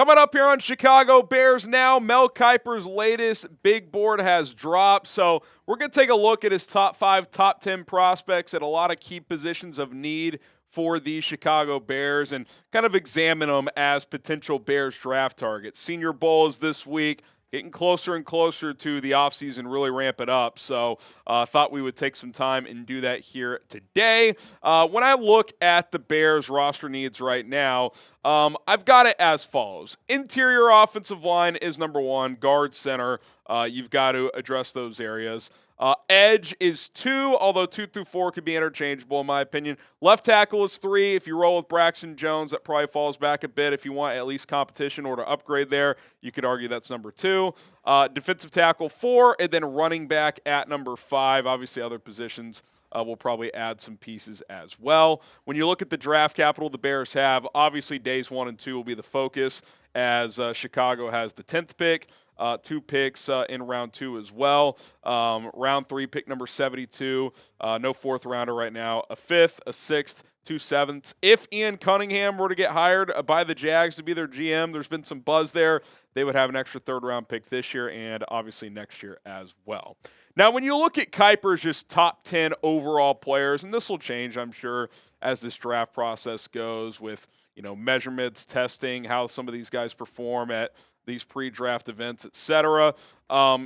Coming up here on Chicago Bears Now, Mel Kiper's latest big board has dropped. So we're going to take a look at his top 5, top 10 prospects at a lot of key positions of need for the Chicago Bears and kind of examine them as potential Bears draft targets. Senior Bowl is this week. Getting closer and closer to the offseason, really ramp it up. So thought we would take some time and do that here today. When I look at the Bears roster needs right now, I've got it as follows. Interior offensive line is number 1. Guard, center, you've got to address those areas. Edge is 2, although 2 through 4 could be interchangeable in my opinion. Left tackle is 3. If you roll with Braxton Jones, that probably falls back a bit. If you want at least competition or to upgrade there, you could argue that's number 2. Defensive tackle 4, and then running back at number 5. Obviously other positions we'll probably add some pieces as well. When you look at the draft capital the Bears have, obviously days 1 and 2 will be the focus as Chicago has the 10th pick. 2 picks in round 2 as well. Round 3, pick number 72. No 4th rounder right now. A 5th, a 6th, 2 7ths. If Ian Cunningham were to get hired by the Jags to be their GM, there's been some buzz there. They would have an extra 3rd round pick this year and obviously next year as well. Now, when you look at Kiper's just top 10 overall players, and this will change, I'm sure, as this draft process goes with, measurements, testing, how some of these guys perform at these pre-draft events, etc.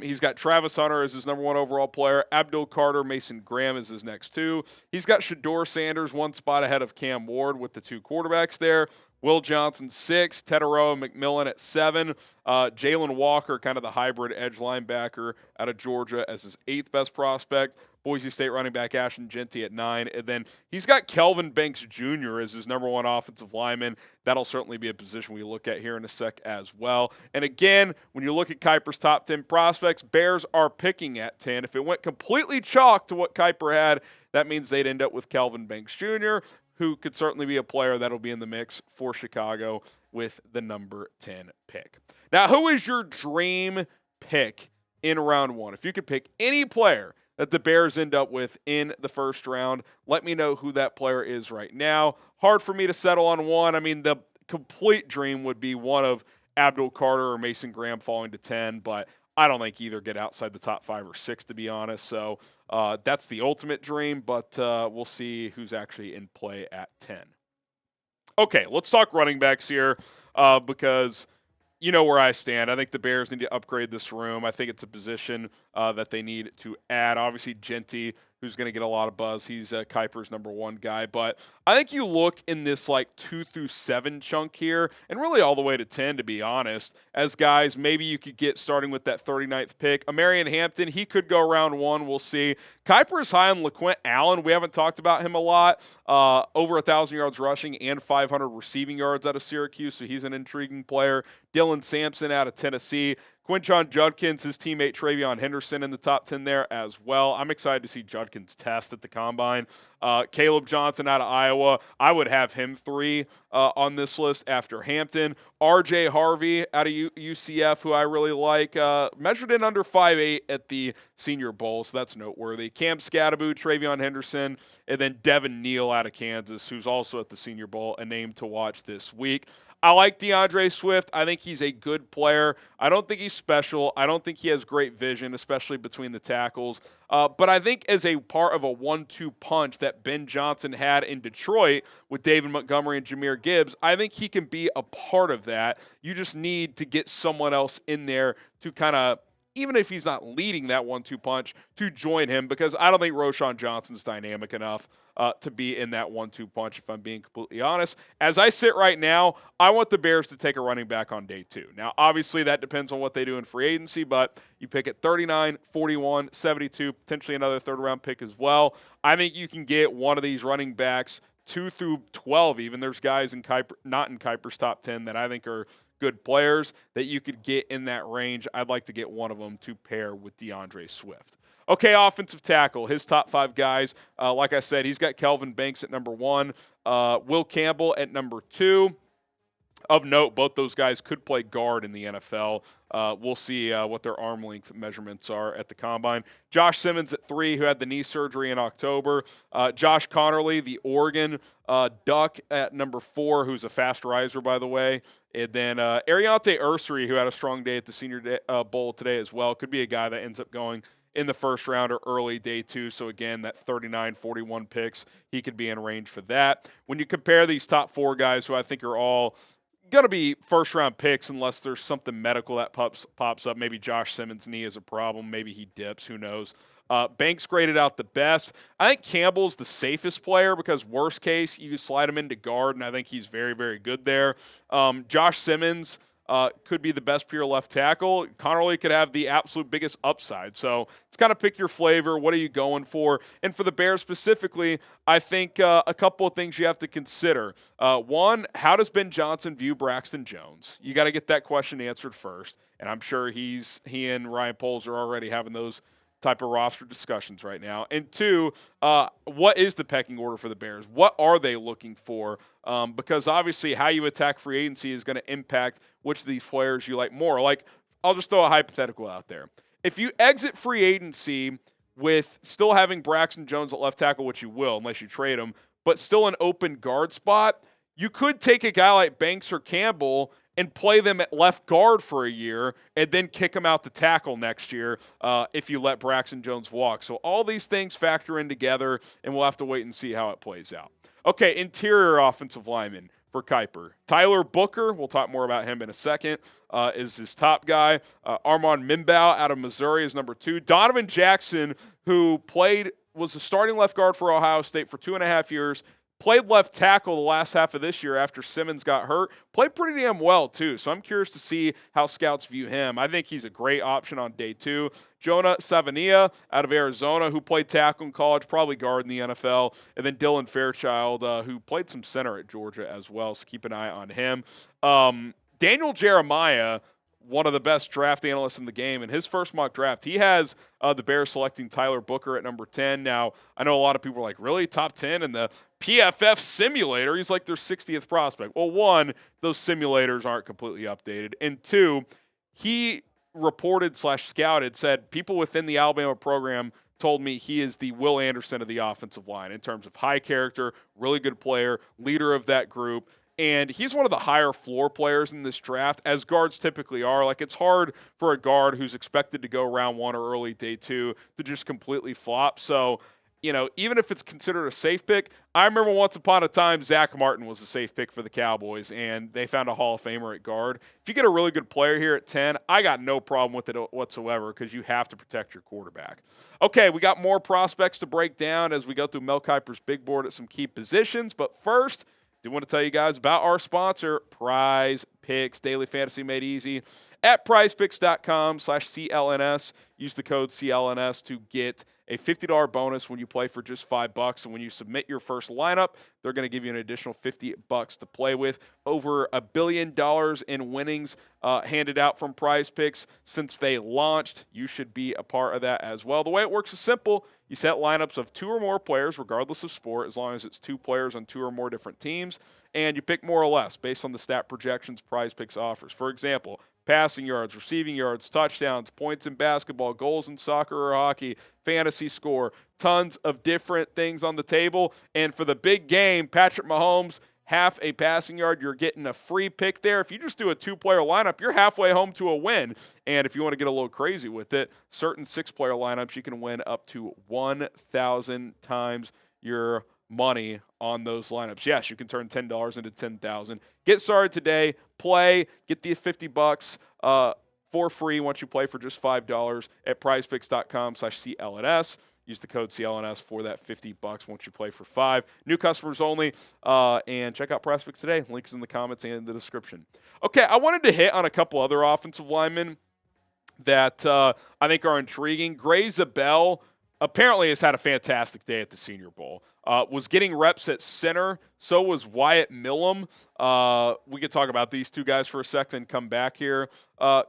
He's got Travis Hunter as his number 1 overall player. Abdul Carter, Mason Graham is his next 2. He's got Shedeur Sanders 1 spot ahead of Cam Ward with the 2 quarterbacks there. Will Johnson 6, Teteroa McMillan at 7, Jalen Walker, kind of the hybrid edge linebacker out of Georgia, as his 8th best prospect. Boise State running back Ashton Jeanty at 9. And then he's got Kelvin Banks Jr. as his number 1 offensive lineman. That'll certainly be a position we look at here in a sec as well. And again, when you look at Kiper's top 10 prospects, Bears are picking at 10. If it went completely chalk to what Kiper had, that means they'd end up with Kelvin Banks Jr., who could certainly be a player that'll be in the mix for Chicago with the number 10 pick. Now, who is your dream pick in round 1? If you could pick any player that the Bears end up with in the first round, let me know who that player is right now. Hard for me to settle on one. I mean, the complete dream would be one of Abdul Carter or Mason Graham falling to 10, but I don't think either get outside the top 5 or 6, to be honest. So that's the ultimate dream, but we'll see who's actually in play at 10. Okay, let's talk running backs here because you know where I stand. I think the Bears need to upgrade this room. I think it's a position that they need to add. Obviously, Jeanty, who's going to get a lot of buzz. He's Kiper's number 1 guy. But I think you look in this 2 through 7 chunk here, and really all the way to 10, to be honest, as guys maybe you could get starting with that 39th pick. Amarian Hampton, he could go round 1. We'll see. Kiper is high on LaQuint Allen. We haven't talked about him a lot. Over 1,000 yards rushing and 500 receiving yards out of Syracuse, so he's an intriguing player. Dylan Sampson out of Tennessee. Quinshon Judkins, his teammate Travion Henderson in the top 10 there as well. I'm excited to see Judkins test at the Combine. Caleb Johnson out of Iowa. I would have him 3 on this list after Hampton. R.J. Harvey out of UCF, who I really like. Measured in under 5'8" at the Senior Bowl, so that's noteworthy. Cam Scatterbo, Travion Henderson, and then Devin Neal out of Kansas, who's also at the Senior Bowl, a name to watch this week. I like DeAndre Swift. I think he's a good player. I don't think he's special. I don't think he has great vision, especially between the tackles. But I think as a part of a 1-2 punch that Ben Johnson had in Detroit with David Montgomery and Jahmyr Gibbs, I think he can be a part of that. You just need to get someone else in there to kind of, even if he's not leading that 1-2 punch, to join him, because I don't think Roschon Johnson's dynamic enough to be in that 1-2 punch, if I'm being completely honest. As I sit right now, I want the Bears to take a running back on day 2. Now, obviously, that depends on what they do in free agency, but you pick at 39, 41, 72, potentially another 3rd-round pick as well. I think you can get one of these running backs 2 through 12 even. There's guys in Kiper, not in Kiper's top 10 that I think are good players that you could get in that range. I'd like to get one of them to pair with DeAndre Swift. Okay, offensive tackle, his top 5 guys. Like I said, he's got Kelvin Banks at number 1, Will Campbell at number 2, Of note, both those guys could play guard in the NFL. We'll see what their arm length measurements are at the combine. Josh Simmons at 3, who had the knee surgery in October. Josh Connerly, the Oregon Duck, at number 4, who's a fast riser, by the way. And then Ariante Ursary, who had a strong day at the Senior Bowl today as well. Could be a guy that ends up going in the first round or early day 2. So, again, that 39-41 picks, he could be in range for that. When you compare these top 4 guys, who I think are all going to be first-round picks unless there's something medical that pops up. Maybe Josh Simmons' knee is a problem. Maybe he dips. Who knows? Banks graded out the best. I think Campbell's the safest player because worst case, you slide him into guard, and I think he's very, very good there. Josh Simmons could be the best pure left tackle. Connerly could have the absolute biggest upside. So it's kind of pick your flavor. What are you going for? And for the Bears specifically, I think a couple of things you have to consider. One, how does Ben Johnson view Braxton Jones? You got to get that question answered first. And I'm sure he and Ryan Poles are already having those type of roster discussions right now. And 2, what is the pecking order for the Bears? What are they looking for? Because obviously how you attack free agency is going to impact which of these players you like more. Like, I'll just throw a hypothetical out there. If you exit free agency with still having Braxton Jones at left tackle, which you will unless you trade him, but still an open guard spot, you could take a guy like Banks or Campbell and play them at left guard for a year and then kick them out to tackle next year if you let Braxton Jones walk. So all these things factor in together, and we'll have to wait and see how it plays out. Okay, interior offensive lineman for Kiper. Tyler Booker, we'll talk more about him in a second, is his top guy. Armand Mimbaugh out of Missouri is number 2. Donovan Jackson, who was a starting left guard for Ohio State for 2.5 years, played left tackle the last half of this year after Simmons got hurt. Played pretty damn well, too. So I'm curious to see how scouts view him. I think he's a great option on day 2. Jonah Savania out of Arizona, who played tackle in college, probably guard in the NFL. And then Dylan Fairchild, who played some center at Georgia as well. So keep an eye on him. Daniel Jeremiah, one of the best draft analysts in the game. In his first mock draft, he has the Bears selecting Tyler Booker at number 10. Now, I know a lot of people are like, really? Top 10 in the PFF simulator? He's like their 60th prospect. Well, 1, those simulators aren't completely updated. And 2, he reported/scouted, said people within the Alabama program told me he is the Will Anderson of the offensive line in terms of high character, really good player, leader of that group. And he's one of the higher floor players in this draft, as guards typically are. Like, it's hard for a guard who's expected to go round 1 or early day 2 to just completely flop. So, even if it's considered a safe pick, I remember once upon a time Zach Martin was a safe pick for the Cowboys, and they found a Hall of Famer at guard. If you get a really good player here at 10, I got no problem with it whatsoever because you have to protect your quarterback. Okay, we got more prospects to break down as we go through Mel Kiper's big board at some key positions. But first, I do want to tell you guys about our sponsor, Prize Picks. Daily fantasy made easy at prizepicks.com/CLNS. Use the code CLNS to get a $50 bonus when you play for just $5. And when you submit your first lineup, they're going to give you an additional $50 to play with. Over $1 billion in winnings handed out from Prize Picks since they launched. You should be a part of that as well. The way it works is simple. You set lineups of 2 or more players, regardless of sport, as long as it's 2 players on 2 or more different teams. And you pick more or less based on the stat projections Prize Picks offers. For example, passing yards, receiving yards, touchdowns, points in basketball, goals in soccer or hockey, fantasy score, tons of different things on the table. And for the big game, Patrick Mahomes, half a passing yard, you're getting a free pick there. If you just do a 2-player lineup, you're halfway home to a win. And if you want to get a little crazy with it, certain 6-player lineups, you can win up to 1,000 times your money on those lineups. Yes, you can turn $10 into $10,000. Get started today. Play. Get the $50 for free once you play for just $5 at prizepicks.com/CLNS. Use the code CLNS for that $50 once you play for $5. New customers only. And check out Prize Picks today. Links in the comments and in the description. Okay, I wanted to hit on a couple other offensive linemen that I think are intriguing. Gray Zabel apparently has had a fantastic day at the Senior Bowl. Was getting reps at center. So was Wyatt Millum. We could talk about these 2 guys for a second and come back here,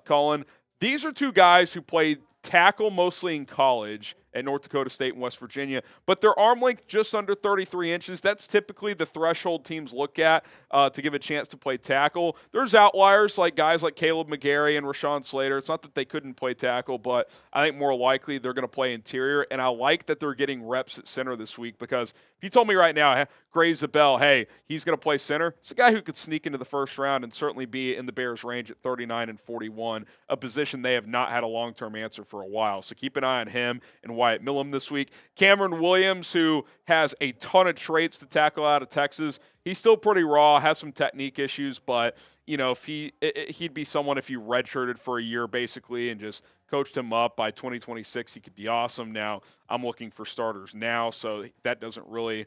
Colin. These are 2 guys who played tackle mostly in college at North Dakota State and West Virginia. But their arm length just under 33 inches. That's typically the threshold teams look at to give a chance to play tackle. There's outliers like guys like Caleb McGarry and Rashawn Slater. It's not that they couldn't play tackle, but I think more likely they're going to play interior. And I like that they're getting reps at center this week, because if you told me right now, Gray Zabel, hey, he's going to play center, it's a guy who could sneak into the first round and certainly be in the Bears' range at 39 and 41, a position they have not had a long-term answer for a while. So keep an eye on him and Wyatt Millam this week. Cameron Williams, who has a ton of traits to tackle out of Texas, he's still pretty raw, has some technique issues, but if he'd be someone if you redshirted for a year basically and just coached him up by 2026, he could be awesome. Now, I'm looking for starters now, so that doesn't really,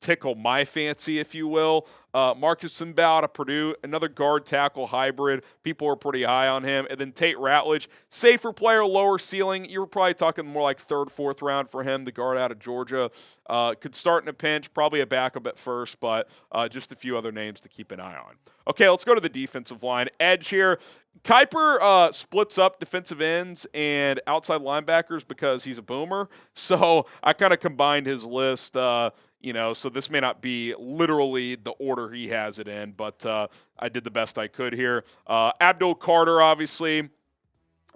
tickle my fancy, if you will. Marcus Simba out of Purdue, another guard tackle hybrid. People are pretty high on him. And then Tate Ratledge, safer player, lower ceiling. You were probably talking more like third, fourth round for him, the guard out of Georgia. Could start in a pinch, probably a backup at first, but just a few other names to keep an eye on. Okay, let's go to the defensive line. Edge here. Kiper splits up defensive ends and outside linebackers because he's a boomer. So I kind of combined his list, so this may not be literally the order he has it in, but I did the best I could here. Abdul Carter, obviously.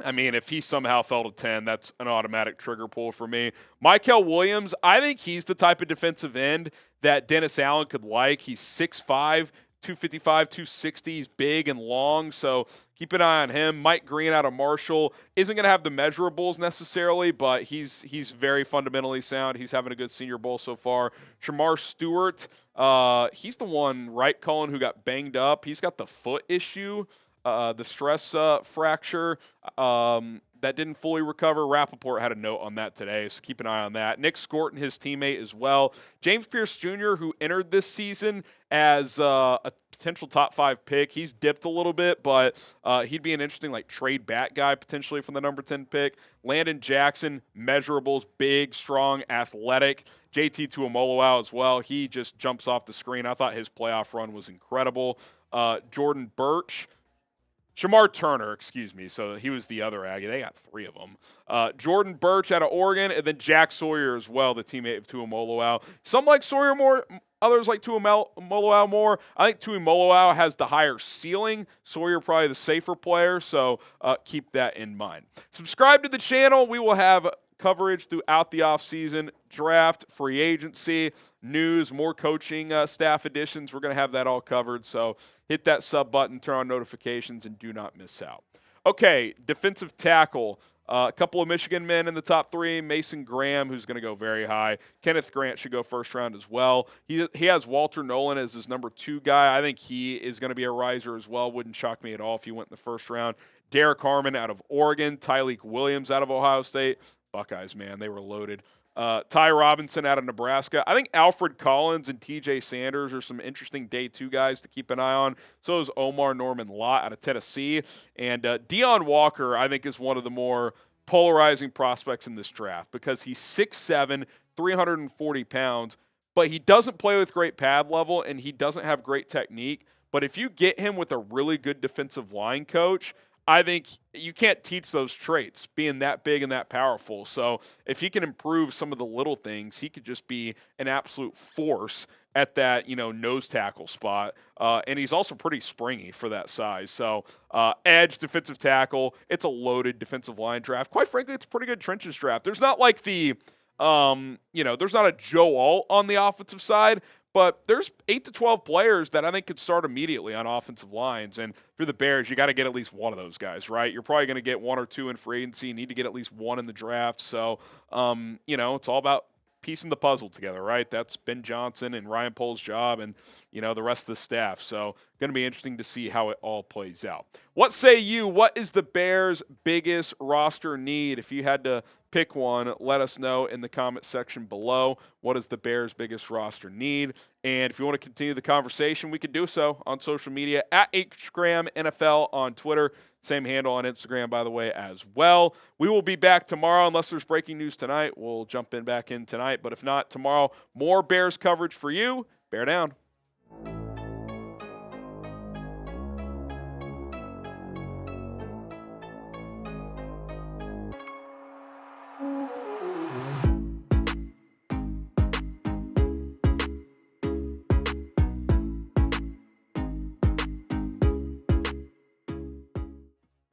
I mean, if he somehow fell to 10, that's an automatic trigger pull for me. Michael Williams, I think he's the type of defensive end that Dennis Allen could like. He's 6'5", 255, 260. He's big and long, so keep an eye on him. Mike Green out of Marshall isn't going to have the measurables necessarily, but he's very fundamentally sound. He's having a good Senior Bowl so far. Shamar Stewart, he's the one, right, Colin, who got banged up. He's got the foot issue, the stress fracture that didn't fully recover. Rappaport had a note on that today, so keep an eye on that. Nick Scorton, his teammate as well. James Pierce Jr., who entered this season as a potential top 5 pick. He's dipped a little bit, but he'd be an interesting trade back guy potentially from the number 10 pick. Landon Jackson, measurables, big, strong, athletic. JT Tuimoloau as well. He just jumps off the screen. I thought his playoff run was incredible. Jordan Birch. Shamar Turner, excuse me. So he was the other Aggie. They got 3 of them. Jordan Birch out of Oregon, and then Jack Sawyer as well, the teammate of Tuimoloau. Some like Sawyer more, others like Tuimoloau more. I think Tuimoloau has the higher ceiling. Sawyer probably the safer player, so keep that in mind. Subscribe to the channel. We will have coverage throughout the offseason, draft, free agency, news, more coaching staff additions. We're going to have that all covered, so hit that sub button, turn on notifications, and do not miss out. Okay, defensive tackle. A couple of Michigan men in the top 3. Mason Graham, who's going to go very high. Kenneth Grant should go first round as well. He has Walter Nolan as his number 2 guy. I think he is going to be a riser as well. Wouldn't shock me at all if he went in the first round. Derek Harmon out of Oregon. Tyleek Williams out of Ohio State. Buckeyes, man, they were loaded. Ty Robinson out of Nebraska. I think Alfred Collins and TJ Sanders are some interesting day 2 guys to keep an eye on. So is Omar Norman Lott out of Tennessee. And Deion Walker, I think, is one of the more polarizing prospects in this draft because he's 6'7", 340 pounds, but he doesn't play with great pad level and he doesn't have great technique. But if you get him with a really good defensive line coach, I think you can't teach those traits, being that big and that powerful. So if he can improve some of the little things, he could just be an absolute force at that, nose tackle spot. And he's also pretty springy for that size. So edge, defensive tackle, it's a loaded defensive line draft. Quite frankly, it's a pretty good trenches draft. There's not like the, there's not a Joe Alt on the offensive side, but there's 8 to 12 players that I think could start immediately on offensive lines. And for the Bears, you got to get at least one of those guys, right? You're probably going to get 1 or 2 in free agency. You need to get at least 1 in the draft. So, it's all about piecing the puzzle together, right? That's Ben Johnson and Ryan Pohl's job and, the rest of the staff. So going to be interesting to see how it all plays out. What say you? What is the Bears' biggest roster need? If you had to pick one, let us know in the comment section below. What is the Bears' biggest roster need? And if you want to continue the conversation, we can do so on social media at Instagram NFL on Twitter. Same handle on Instagram, by the way, as well. We will be back tomorrow unless there's breaking news tonight. We'll jump back in tonight. But if not, tomorrow, more Bears coverage for you. Bear down.